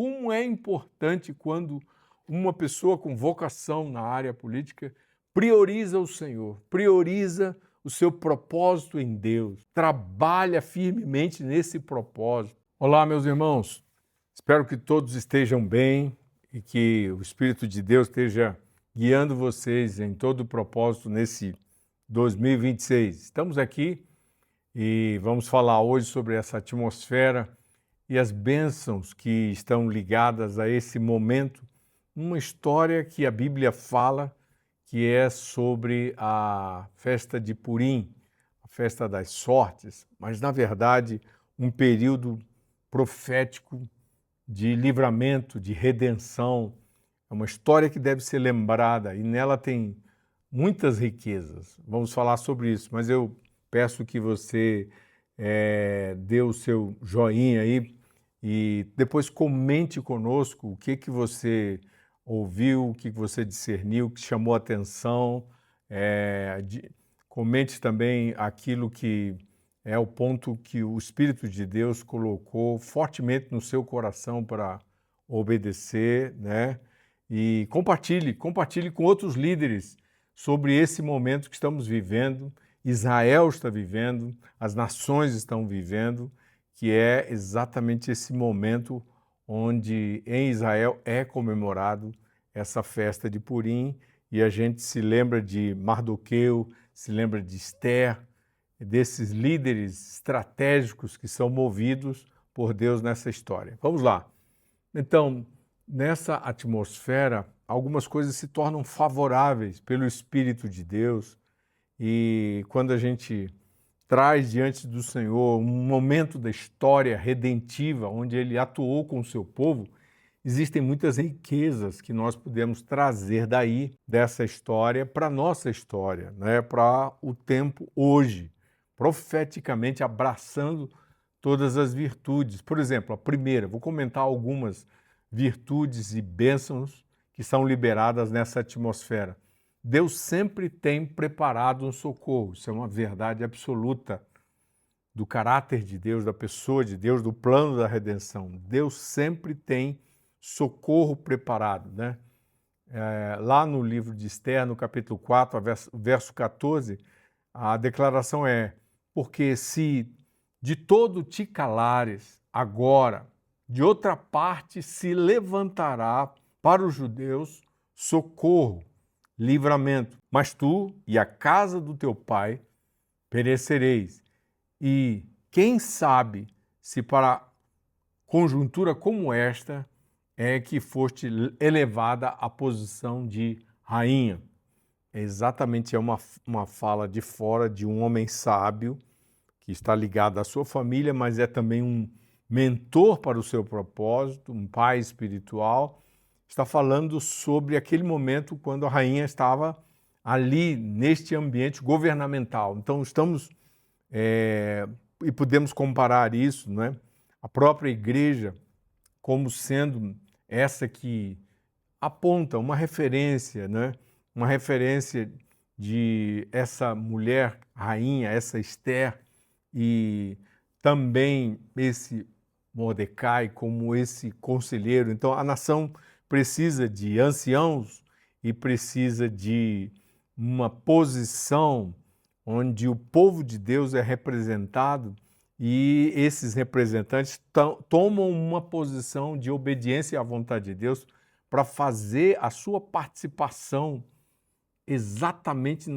como é importante quando uma pessoa com vocação na área política prioriza o Senhor, prioriza o seu propósito em Deus, trabalha firmemente nesse propósito. Olá, meus irmãos, espero que todos estejam bem e que o Espírito de Deus esteja guiando vocês em todo o propósito nesse 2026. Estamos aqui e vamos falar hoje sobre essa atmosfera e as bênçãos que estão ligadas a esse momento, uma história que a Bíblia fala que é sobre a festa de Purim, a festa das sortes, mas na verdade um período profético de livramento, de redenção. É uma história que deve ser lembrada e nela tem muitas riquezas. Vamos falar sobre isso, mas eu peço que você dê o seu joinha aí e depois comente conosco o que você ouviu, o que você discerniu, o que chamou a atenção. Comente também aquilo que é o ponto que o Espírito de Deus colocou fortemente no seu coração para obedecer, né? E compartilhe com outros líderes sobre esse momento que estamos vivendo, Israel está vivendo, as nações estão vivendo, que é exatamente esse momento onde em Israel é comemorado essa festa de Purim e a gente se lembra de Mardoqueu, se lembra de Esther, desses líderes estratégicos que são movidos por Deus nessa história. Vamos lá. Então, nessa atmosfera, algumas coisas se tornam favoráveis pelo Espírito de Deus e quando a gente traz diante do Senhor um momento da história redentiva onde Ele atuou com o seu povo, existem muitas riquezas que nós podemos trazer daí, dessa história, para a nossa história, né? Para o tempo hoje, profeticamente abraçando todas as virtudes. Por exemplo, a primeira, vou comentar algumas virtudes e bênçãos que são liberadas nessa atmosfera. Deus sempre tem preparado um socorro, isso é uma verdade absoluta do caráter de Deus, da pessoa de Deus, do plano da redenção. Deus sempre tem socorro preparado, né? Lá no livro de Esther, no capítulo 4, verso 14, a declaração é: porque se de todo te calares, agora, de outra parte se levantará para os judeus socorro, livramento, mas tu e a casa do teu pai perecereis. E quem sabe se para conjuntura como esta é que foste elevada à posição de rainha. Exatamente, é uma fala de fora de um homem sábio que está ligado à sua família, mas é também um mentor para o seu propósito, um pai espiritual. Está falando sobre aquele momento quando a rainha estava ali neste ambiente governamental. Então estamos e podemos comparar isso, né? A própria igreja como sendo essa que aponta uma referência, né? Uma referência de essa mulher rainha, essa Esther, e também esse Mordecai como esse conselheiro. Então a nação precisa de anciãos e precisa de uma posição onde o povo de Deus é representado e esses representantes tomam uma posição de obediência à vontade de Deus para fazer a sua participação exatamente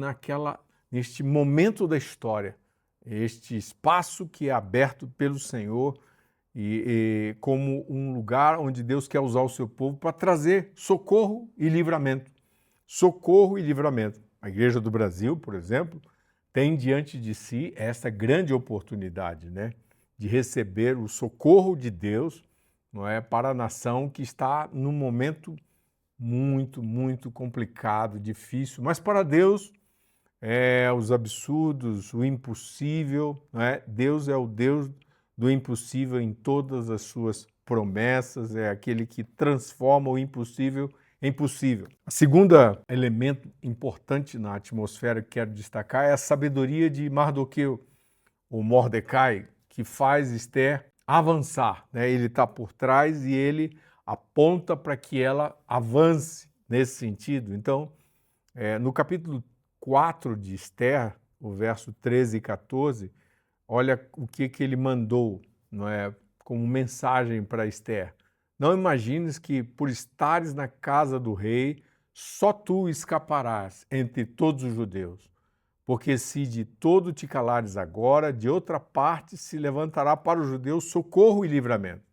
neste momento da história, este espaço que é aberto pelo Senhor e como um lugar onde Deus quer usar o seu povo para trazer socorro e livramento. Socorro e livramento. A Igreja do Brasil, por exemplo, tem diante de si essa grande oportunidade, né, de receber o socorro de Deus, não é, para a nação que está num momento muito, muito complicado, difícil, mas para Deus os absurdos, o impossível, não é? Deus é o Deus do impossível em todas as suas promessas, é aquele que transforma o impossível em possível. O segundo elemento importante na atmosfera que quero destacar é a sabedoria de Mardoqueu, ou Mordecai, que faz Esther avançar, né? Ele está por trás e ele aponta para que ela avance nesse sentido. Então, no capítulo 4 de Esther, o verso 13 e 14, olha o que ele mandou, não é, como mensagem para Esther. Não imagines que, por estares na casa do rei, só tu escaparás entre todos os judeus. Porque se de todo te calares agora, de outra parte se levantará para os judeus socorro e livramento.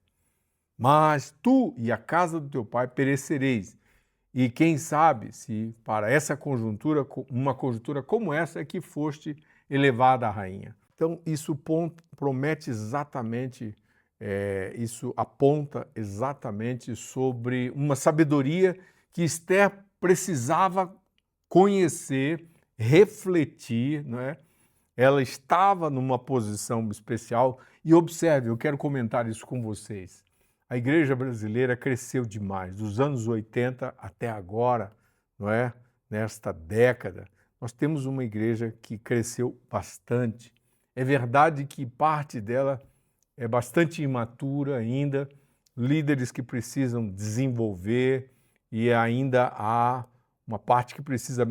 Mas tu e a casa do teu pai perecereis. E quem sabe se para essa conjuntura, uma conjuntura como essa, é que foste elevada a rainha. Então, isso promete exatamente, isso aponta exatamente sobre uma sabedoria que Esther precisava conhecer, refletir, não é? Ela estava numa posição especial e observe, eu quero comentar isso com vocês. A igreja brasileira cresceu demais, dos anos 80 até agora, não é? Nesta década, nós temos uma igreja que cresceu bastante. É verdade que parte dela é bastante imatura ainda, líderes que precisam desenvolver e ainda há uma parte que precisa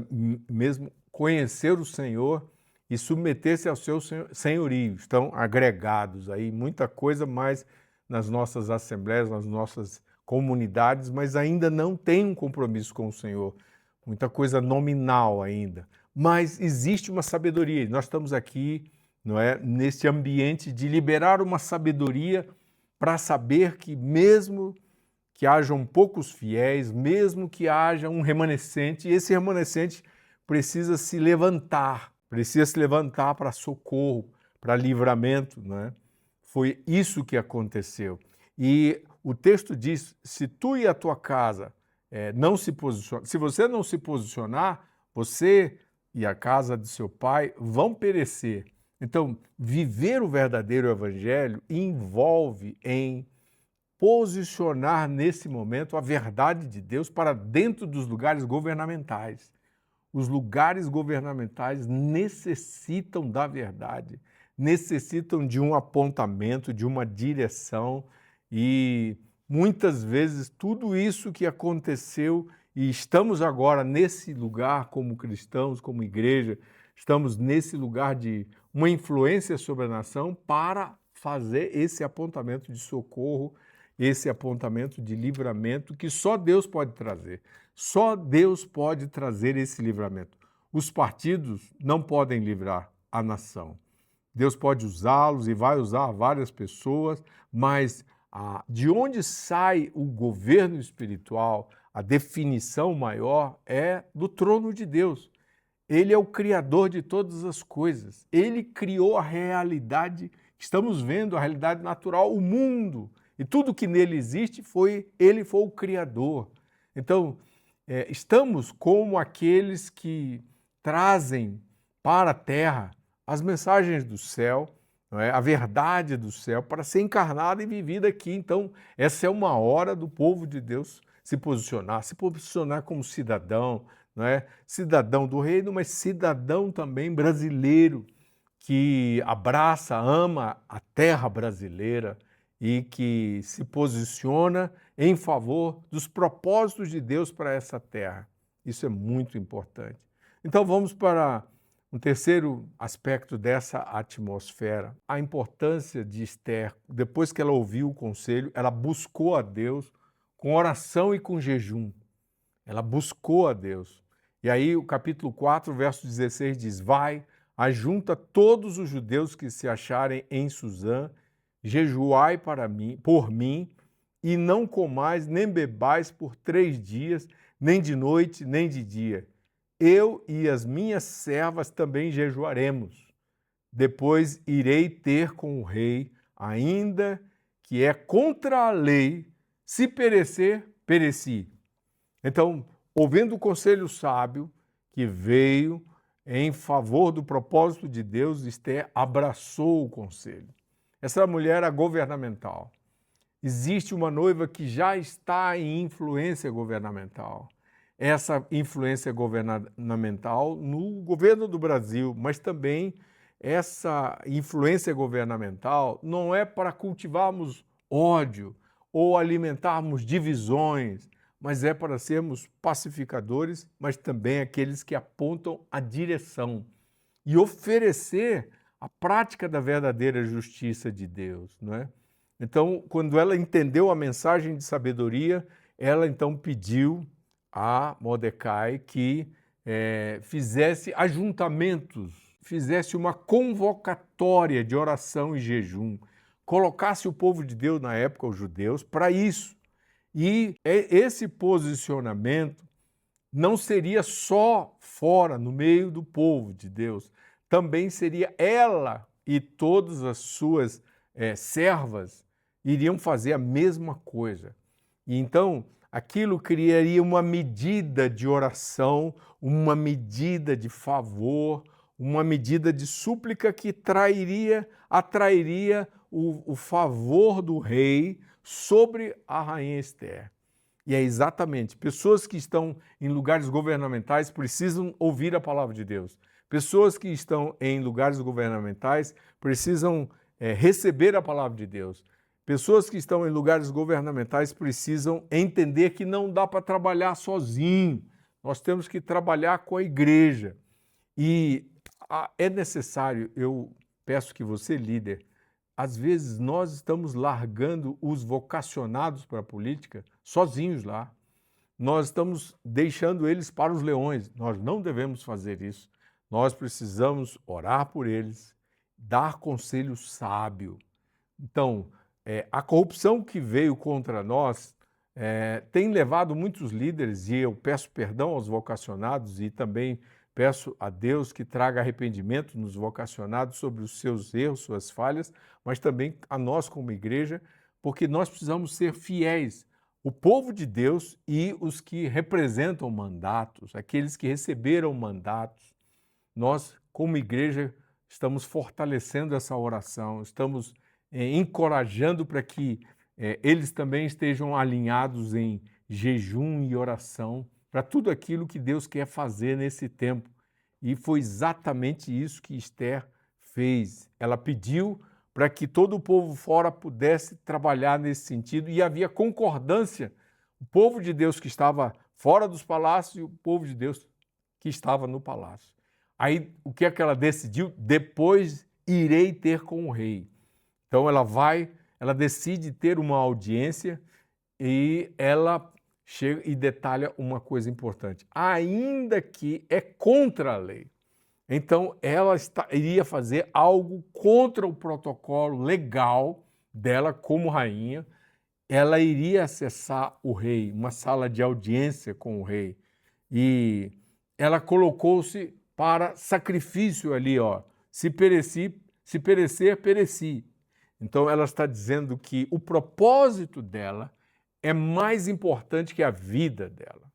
mesmo conhecer o Senhor e submeter-se ao seu senhorio. Estão agregados aí muita coisa mais nas nossas assembleias, nas nossas comunidades, mas ainda não tem um compromisso com o Senhor. Muita coisa nominal ainda. Mas existe uma sabedoria. Nós estamos aqui, não é, neste ambiente de liberar uma sabedoria para saber que mesmo que hajam poucos fiéis, mesmo que haja um remanescente, esse remanescente precisa se levantar para socorro, para livramento, né? Foi isso que aconteceu. E o texto diz, se tu e a tua casa não se posicionar, se você não se posicionar, você e a casa de seu pai vão perecer. Então, viver o verdadeiro evangelho envolve em posicionar nesse momento a verdade de Deus para dentro dos lugares governamentais. Os lugares governamentais necessitam da verdade, necessitam de um apontamento, de uma direção e muitas vezes tudo isso que aconteceu e estamos agora nesse lugar como cristãos, como igreja, estamos nesse lugar de uma influência sobre a nação para fazer esse apontamento de socorro, esse apontamento de livramento que só Deus pode trazer. Só Deus pode trazer esse livramento. Os partidos não podem livrar a nação. Deus pode usá-los e vai usar várias pessoas, mas de onde sai o governo espiritual, a definição maior é do trono de Deus. Ele é o criador de todas as coisas. Ele criou a realidade que estamos vendo, a realidade natural, o mundo. E tudo que nele existe, ele foi o criador. Então, estamos como aqueles que trazem para a terra as mensagens do céu, não é? A verdade do céu, para ser encarnada e vivida aqui. Então, essa é uma hora do povo de Deus se posicionar como cidadão, não é? Cidadão do reino, mas cidadão também brasileiro, que abraça, ama a terra brasileira e que se posiciona em favor dos propósitos de Deus para essa terra. Isso é muito importante. Então vamos para um terceiro aspecto dessa atmosfera, a importância de Esther. Depois que ela ouviu o conselho, ela buscou a Deus com oração e com jejum. Ela buscou a Deus. E aí o capítulo 4, verso 16 diz, vai, ajunta todos os judeus que se acharem em Suzã, jejuai por mim, e não comais nem bebais por 3 dias, nem de noite, nem de dia. Eu e as minhas servas também jejuaremos. Depois irei ter com o rei, ainda que é contra a lei, se perecer, pereci. Então, ouvindo o conselho sábio que veio em favor do propósito de Deus, Esther abraçou o conselho. Essa mulher era governamental. Existe uma noiva que já está em influência governamental. Essa influência governamental no governo do Brasil, mas também essa influência governamental não é para cultivarmos ódio ou alimentarmos divisões, mas é para sermos pacificadores, mas também aqueles que apontam a direção e oferecer a prática da verdadeira justiça de Deus, não é? Então, quando ela entendeu a mensagem de sabedoria, ela então pediu a Mordecai que fizesse ajuntamentos, fizesse uma convocatória de oração e jejum, colocasse o povo de Deus na época, os judeus, para isso. E esse posicionamento não seria só fora, no meio do povo de Deus, também seria ela e todas as suas servas iriam fazer a mesma coisa. E então, aquilo criaria uma medida de oração, uma medida de favor, uma medida de súplica que atrairia o favor do rei sobre a rainha Esther. E é exatamente, pessoas que estão em lugares governamentais precisam ouvir a palavra de Deus. Pessoas que estão em lugares governamentais precisam receber a palavra de Deus. Pessoas que estão em lugares governamentais precisam entender que não dá para trabalhar sozinho. Nós temos que trabalhar com a igreja. E é necessário, eu peço que você, líder, às vezes nós estamos largando os vocacionados para a política sozinhos lá. Nós estamos deixando eles para os leões. Nós não devemos fazer isso. Nós precisamos orar por eles, dar conselho sábio. Então, a corrupção que veio contra nós tem levado muitos líderes, e eu peço perdão aos vocacionados e também peço a Deus que traga arrependimento nos vocacionados sobre os seus erros, suas falhas, mas também a nós como igreja, porque nós precisamos ser fiéis. O povo de Deus e os que representam mandatos, aqueles que receberam mandatos, nós como igreja estamos fortalecendo essa oração, estamos encorajando para que eles também estejam alinhados em jejum e oração para tudo aquilo que Deus quer fazer nesse tempo. E foi exatamente isso que Esther fez. Ela pediu para que todo o povo fora pudesse trabalhar nesse sentido e havia concordância. O povo de Deus que estava fora dos palácios e o povo de Deus que estava no palácio. Aí, o que é que ela decidiu? Depois irei ter com o rei. Então, ela decide ter uma audiência e ela chega e detalha uma coisa importante. Ainda que é contra a lei. Então, ela iria fazer algo contra o protocolo legal dela como rainha. Ela iria acessar o rei, uma sala de audiência com o rei. E ela colocou-se para sacrifício ali, ó. Se perecer, pereci. Então, ela está dizendo que o propósito dela é mais importante que a vida dela.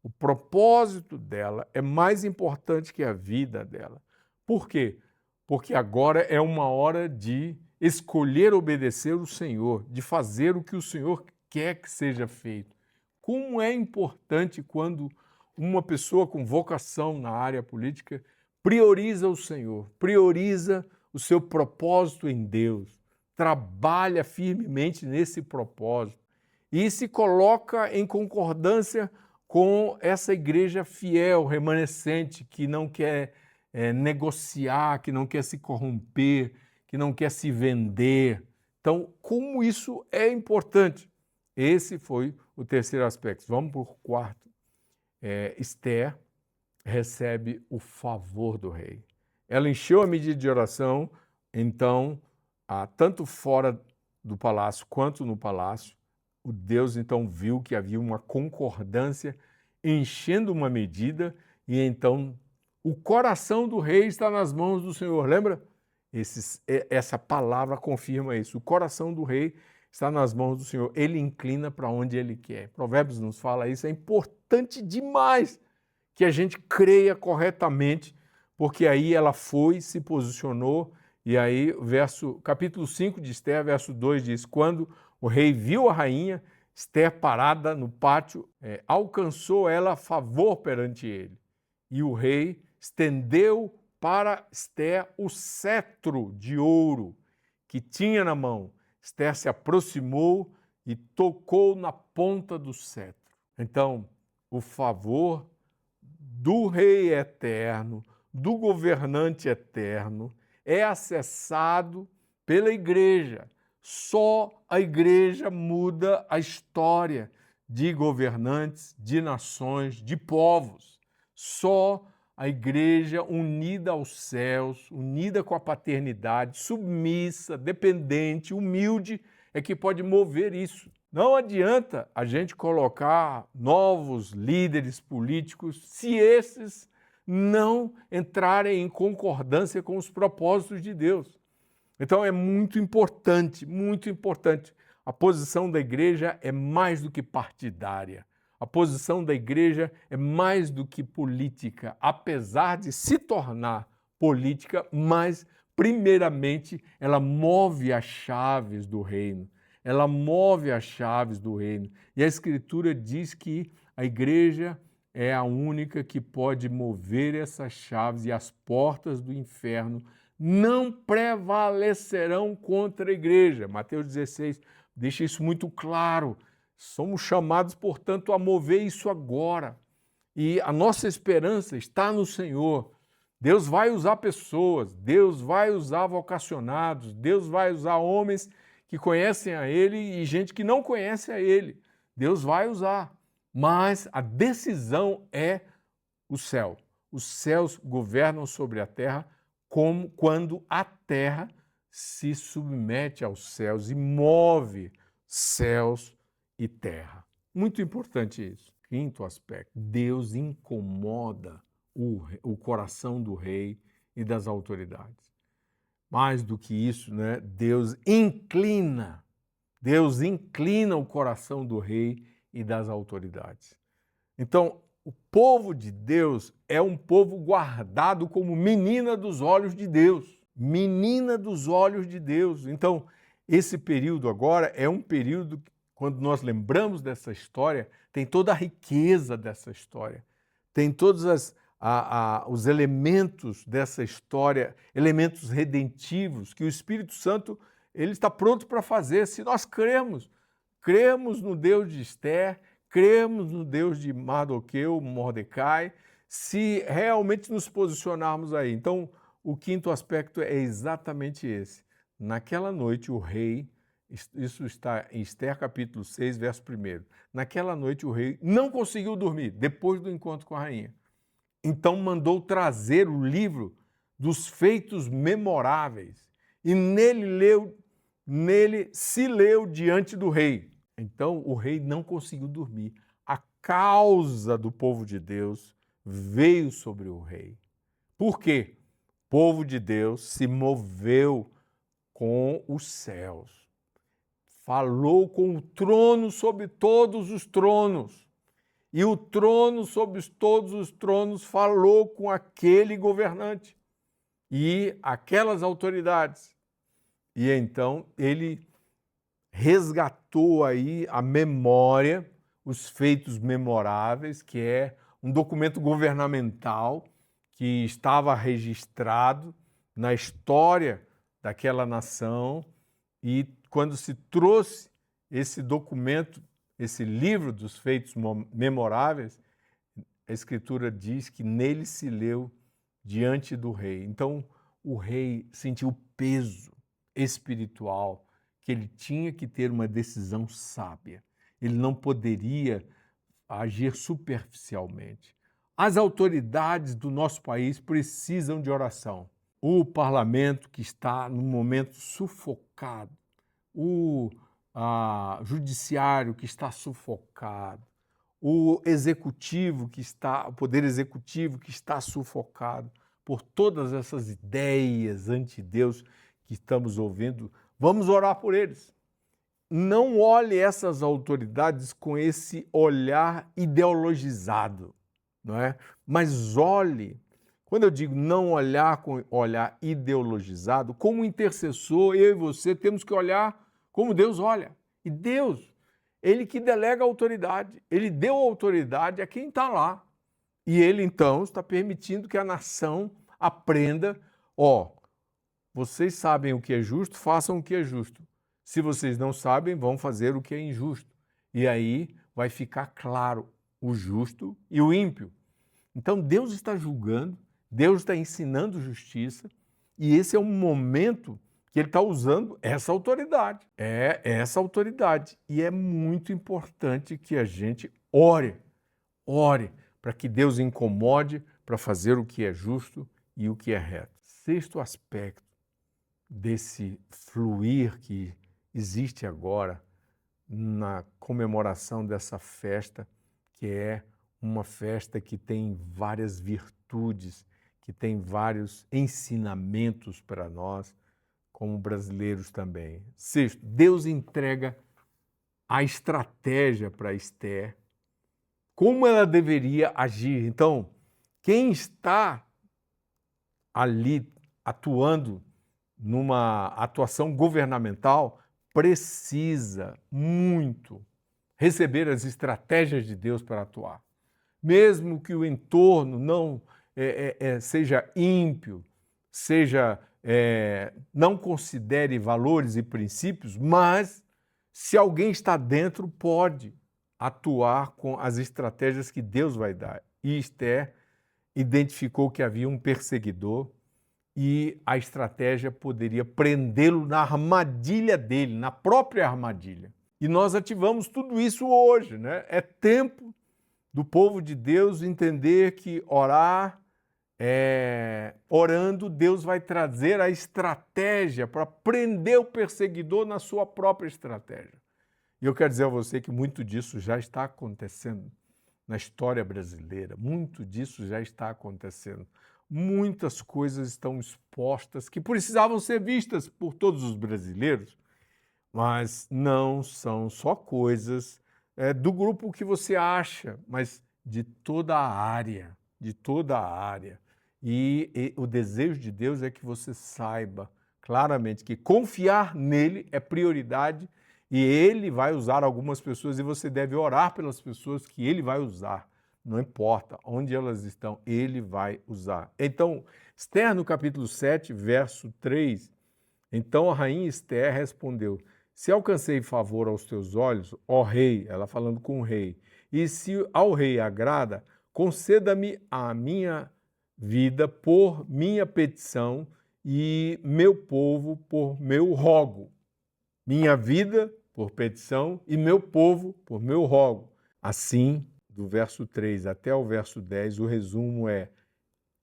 O propósito dela é mais importante que a vida dela. Por quê? Porque agora é uma hora de escolher obedecer o Senhor, de fazer o que o Senhor quer que seja feito. Como é importante quando uma pessoa com vocação na área política prioriza o Senhor, prioriza o seu propósito em Deus, trabalha firmemente nesse propósito e se coloca em concordância com essa igreja fiel, remanescente, que não quer negociar, que não quer se corromper, que não quer se vender. Então, como isso é importante? Esse foi o terceiro aspecto. Vamos para o quarto. Esther recebe o favor do rei. Ela encheu a medida de oração, então, tanto fora do palácio quanto no palácio, o Deus então viu que havia uma concordância enchendo uma medida e então o coração do rei está nas mãos do Senhor. Lembra? Essa palavra confirma isso. O coração do rei está nas mãos do Senhor. Ele inclina para onde ele quer. Provérbios nos fala isso. É importante demais que a gente creia corretamente, porque aí ela foi, se posicionou, e aí capítulo 5 de Esther, verso 2 diz, quando o rei viu a rainha, Esther parada no pátio, alcançou ela favor perante ele. E o rei estendeu para Esther o cetro de ouro que tinha na mão. Esther se aproximou e tocou na ponta do cetro. Então, o favor do Rei eterno, do governante eterno, é acessado pela igreja. Só a igreja muda a história de governantes, de nações, de povos. Só a igreja unida aos céus, unida com a paternidade, submissa, dependente, humilde, é que pode mover isso. Não adianta a gente colocar novos líderes políticos se esses não entrarem em concordância com os propósitos de Deus. Então é muito importante, muito importante. A posição da igreja é mais do que partidária. A posição da igreja é mais do que política, apesar de se tornar política, mas primeiramente ela move as chaves do reino. Ela move as chaves do reino. E a Escritura diz que a igreja é a única que pode mover essas chaves e as portas do inferno não prevalecerão contra a igreja. Mateus 16 deixa isso muito claro. Somos chamados, portanto, a mover isso agora. E a nossa esperança está no Senhor. Deus vai usar pessoas, Deus vai usar vocacionados, Deus vai usar homens que conhecem a Ele e gente que não conhece a Ele. Deus vai usar, mas a decisão é o céu. Os céus governam sobre a terra como quando a terra se submete aos céus e move céus e terra. Muito importante isso. Quinto aspecto, Deus incomoda o coração do rei e das autoridades. Mais do que isso, né? Deus inclina o coração do rei e das autoridades. Então, o povo de Deus é um povo guardado como menina dos olhos de Deus. Menina dos olhos de Deus. Então, esse período agora é um período, quando nós lembramos dessa história, tem toda a riqueza dessa história. Tem todos os elementos dessa história, elementos redentivos, que o Espírito Santo ele está pronto para fazer. Se nós cremos no Deus de Esther, cremos no Deus de Mardoqueu, Mordecai, se realmente nos posicionarmos aí. Então, o quinto aspecto é exatamente esse. Naquela noite, o rei, isso está em Esther capítulo 6, verso 1. Naquela noite, o rei não conseguiu dormir, depois do encontro com a rainha. Então, mandou trazer o livro dos feitos memoráveis e nele se leu diante do rei. Então, o rei não conseguiu dormir. A causa do povo de Deus veio sobre o rei. Por quê? O povo de Deus se moveu com os céus. Falou com o trono sobre todos os tronos. E o trono sobre todos os tronos falou com aquele governante e aquelas autoridades. E então ele resgatou aí a memória, os feitos memoráveis, que é um documento governamental que estava registrado na história daquela nação, e quando se trouxe esse documento, esse livro dos feitos memoráveis, a Escritura diz que nele se leu diante do rei. Então o rei sentiu o peso espiritual que ele tinha que ter uma decisão sábia. Ele não poderia agir superficialmente. As autoridades do nosso país precisam de oração. O parlamento, que está num momento sufocado, o judiciário, que está sufocado, o poder executivo que está sufocado por todas essas ideias anti-Deus que estamos ouvindo. Vamos orar por eles. Não olhe essas autoridades com esse olhar ideologizado, não é? Mas olhe, quando eu digo não olhar com olhar ideologizado, como intercessor, eu e você temos que olhar como Deus olha. E Deus, Ele que delega a autoridade, Ele deu a autoridade a quem está lá. E Ele, então, está permitindo que a nação aprenda, vocês sabem o que é justo, façam o que é justo. Se vocês não sabem, vão fazer o que é injusto. E aí vai ficar claro o justo e o ímpio. Então Deus está julgando, Deus está ensinando justiça, e esse é um momento que ele está usando essa autoridade. É essa autoridade. E é muito importante que a gente ore para que Deus incomode para fazer o que é justo e o que é reto. Sexto aspecto desse fluir que existe agora na comemoração dessa festa, que é uma festa que tem várias virtudes, que tem vários ensinamentos para nós, como brasileiros também. Sexto, Deus entrega a estratégia para Esther, como ela deveria agir. Então, quem está ali atuando numa atuação governamental precisa muito receber as estratégias de Deus para atuar. Mesmo que o entorno não seja ímpio, não considere valores e princípios, mas se alguém está dentro, pode atuar com as estratégias que Deus vai dar. E Esther identificou que havia um perseguidor e a estratégia poderia prendê-lo na armadilha dele, na própria armadilha. E nós ativamos tudo isso hoje, né? É tempo do povo de Deus entender que orando, Deus vai trazer a estratégia para prender o perseguidor na sua própria estratégia. E eu quero dizer a você que muito disso já está acontecendo na história brasileira, muito disso já está acontecendo. Muitas coisas estão expostas que precisavam ser vistas por todos os brasileiros, mas não são só coisas do grupo que você acha, mas de toda a área, de toda a área. E o desejo de Deus é que você saiba claramente que confiar nele é prioridade e ele vai usar algumas pessoas e você deve orar pelas pessoas que ele vai usar. Não importa onde elas estão, ele vai usar. Então, Esther, no capítulo 7, verso 3, então a rainha Esther respondeu: se alcancei favor aos teus olhos, ó rei, ela falando com o rei, e se ao rei agrada, conceda-me a minha vida por minha petição e meu povo por meu rogo. Minha vida por petição e meu povo por meu rogo. Assim, do verso 3 até o verso 10, o resumo é: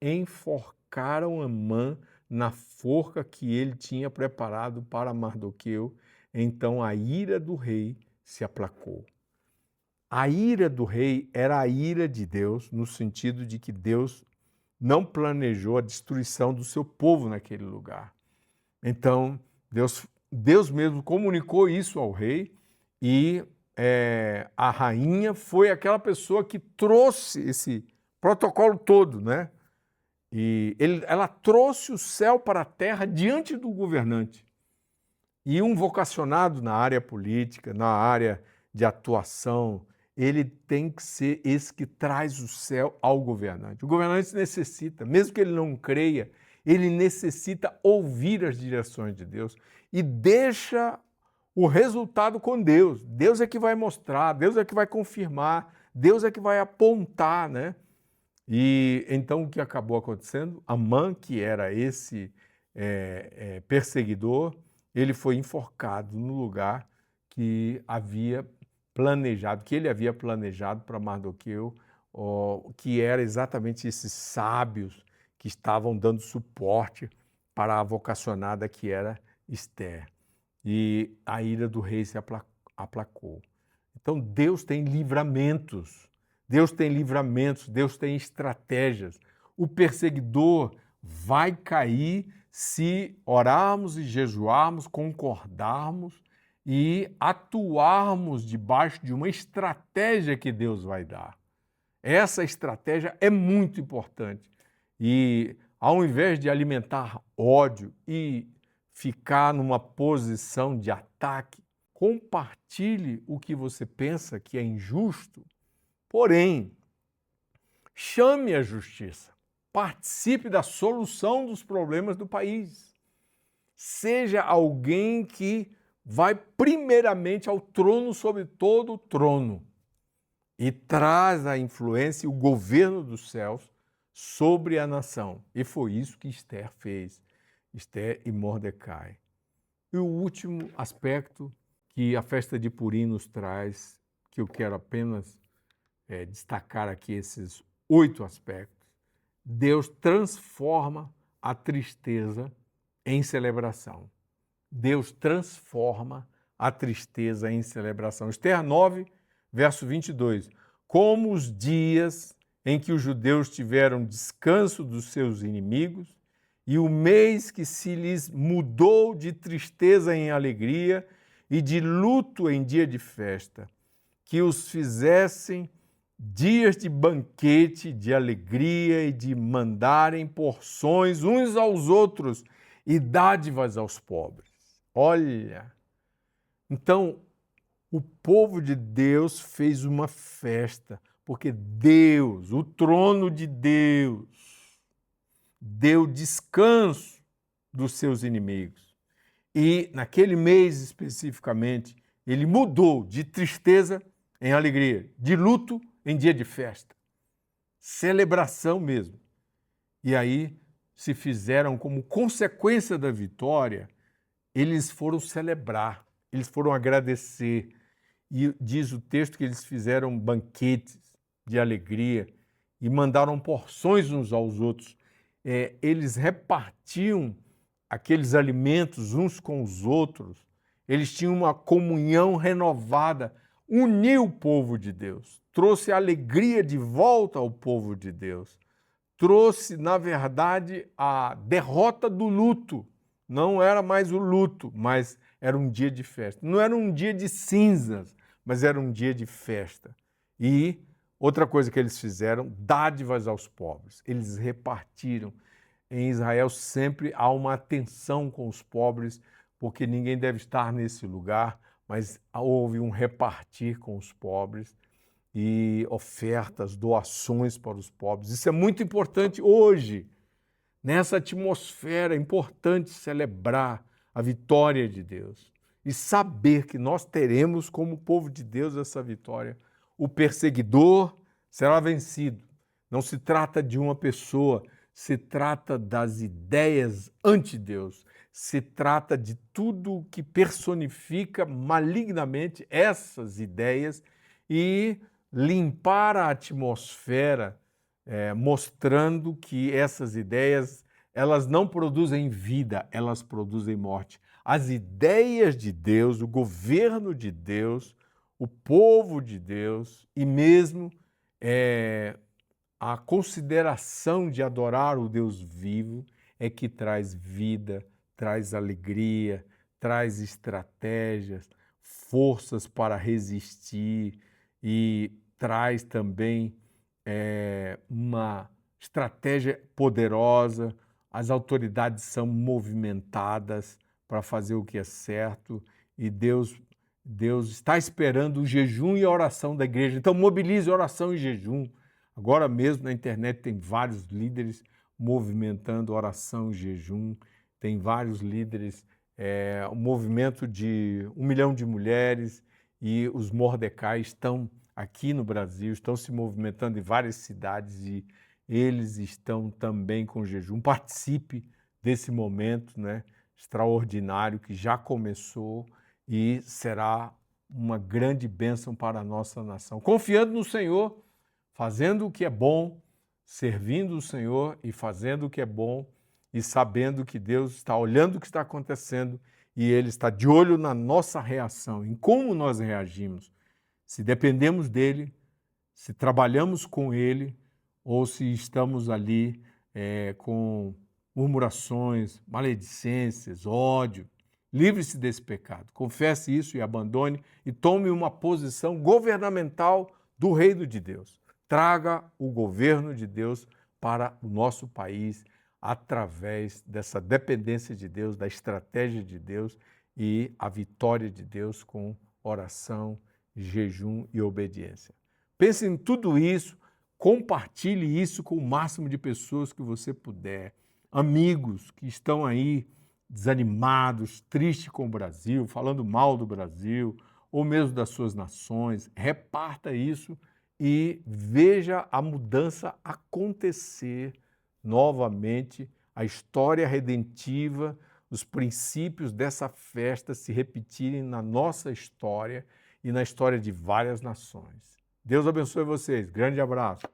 enforcaram Amã na forca que ele tinha preparado para Mardoqueu. Então a ira do rei se aplacou. A ira do rei era a ira de Deus, no sentido de que Deus não planejou a destruição do seu povo naquele lugar. Então, Deus mesmo comunicou isso ao rei e a rainha foi aquela pessoa que trouxe esse protocolo todo, né? E ela trouxe o céu para a terra diante do governante. E um vocacionado na área política, na área de atuação, ele tem que ser esse que traz o céu ao governante. O governante necessita, mesmo que ele não creia, ele necessita ouvir as direções de Deus e deixa o resultado com Deus. Deus é que vai mostrar, Deus é que vai confirmar, Deus é que vai apontar, né? E então o que acabou acontecendo? Amã, que era esse perseguidor, ele foi enforcado no lugar que ele havia planejado para Mardoqueu, que era exatamente esses sábios que estavam dando suporte para a vocacionada que era Esther. E a ira do rei se aplacou. Então Deus tem livramentos, Deus tem estratégias. O perseguidor vai cair se orarmos e jejuarmos, concordarmos e atuarmos debaixo de uma estratégia que Deus vai dar. Essa estratégia é muito importante. E ao invés de alimentar ódio e ficar numa posição de ataque, compartilhe o que você pensa que é injusto, porém, chame a justiça, participe da solução dos problemas do país. Seja alguém que vai primeiramente ao trono sobre todo o trono e traz a influência e o governo dos céus sobre a nação. E foi isso que Esther fez, Esther e Mordecai. E o último aspecto que a festa de Purim nos traz, que eu quero apenas destacar aqui esses 8 aspectos. Deus transforma a tristeza em celebração. Deus transforma a tristeza em celebração. Esther 9, verso 22. Como os dias em que os judeus tiveram descanso dos seus inimigos e o mês que se lhes mudou de tristeza em alegria e de luto em dia de festa, que os fizessem dias de banquete, de alegria e de mandarem porções uns aos outros e dádivas aos pobres. Olha, então o povo de Deus fez uma festa, porque Deus, o trono de Deus, deu descanso dos seus inimigos. E naquele mês especificamente, ele mudou de tristeza em alegria, de luto em dia de festa. Celebração mesmo. E aí se fizeram como consequência da vitória, eles foram celebrar, eles foram agradecer. E diz o texto que eles fizeram banquetes de alegria e mandaram porções uns aos outros. Eles repartiam aqueles alimentos uns com os outros. Eles tinham uma comunhão renovada, uniu o povo de Deus, trouxe alegria de volta ao povo de Deus, trouxe, na verdade, a derrota do luto. Não era mais o luto, mas era um dia de festa. Não era um dia de cinzas, mas era um dia de festa. E outra coisa que eles fizeram, dádivas aos pobres. Eles repartiram. Em Israel sempre há uma atenção com os pobres, porque ninguém deve estar nesse lugar, mas houve um repartir com os pobres e ofertas, doações para os pobres. Isso é muito importante hoje. Nessa atmosfera é importante celebrar a vitória de Deus e saber que nós teremos como povo de Deus essa vitória. O perseguidor será vencido. Não se trata de uma pessoa, se trata das ideias anti-Deus. Se trata de tudo que personifica malignamente essas ideias e limpar a atmosfera, mostrando que essas ideias elas não produzem vida, elas produzem morte. As ideias de Deus, o governo de Deus, o povo de Deus e mesmo a consideração de adorar o Deus vivo é que traz vida, traz alegria, traz estratégias, forças para resistir e traz também uma estratégia poderosa. As autoridades são movimentadas para fazer o que é certo e Deus está esperando o jejum e a oração da igreja. Então mobilize oração e jejum. Agora mesmo na internet tem vários líderes movimentando oração e jejum, tem vários líderes, o movimento de 1 milhão de mulheres e os Mordecai estão aqui no Brasil, estão se movimentando em várias cidades e eles estão também com jejum. Participe desse momento, né, extraordinário que já começou e será uma grande bênção para a nossa nação. Confiando no Senhor, fazendo o que é bom, servindo o Senhor e fazendo o que é bom e sabendo que Deus está olhando o que está acontecendo e Ele está de olho na nossa reação, em como nós reagimos. Se dependemos dEle, se trabalhamos com Ele ou se estamos ali com murmurações, maledicências, ódio. Livre-se desse pecado. Confesse isso e abandone e tome uma posição governamental do reino de Deus. Traga o governo de Deus para o nosso país através dessa dependência de Deus, da estratégia de Deus e a vitória de Deus com oração, jejum e obediência. Pense em tudo isso, compartilhe isso com o máximo de pessoas que você puder. Amigos que estão aí desanimados, tristes com o Brasil, falando mal do Brasil, ou mesmo das suas nações, reparta isso e veja a mudança acontecer novamente, a história redentiva, os princípios dessa festa se repetirem na nossa história e na história de várias nações. Deus abençoe vocês. Grande abraço.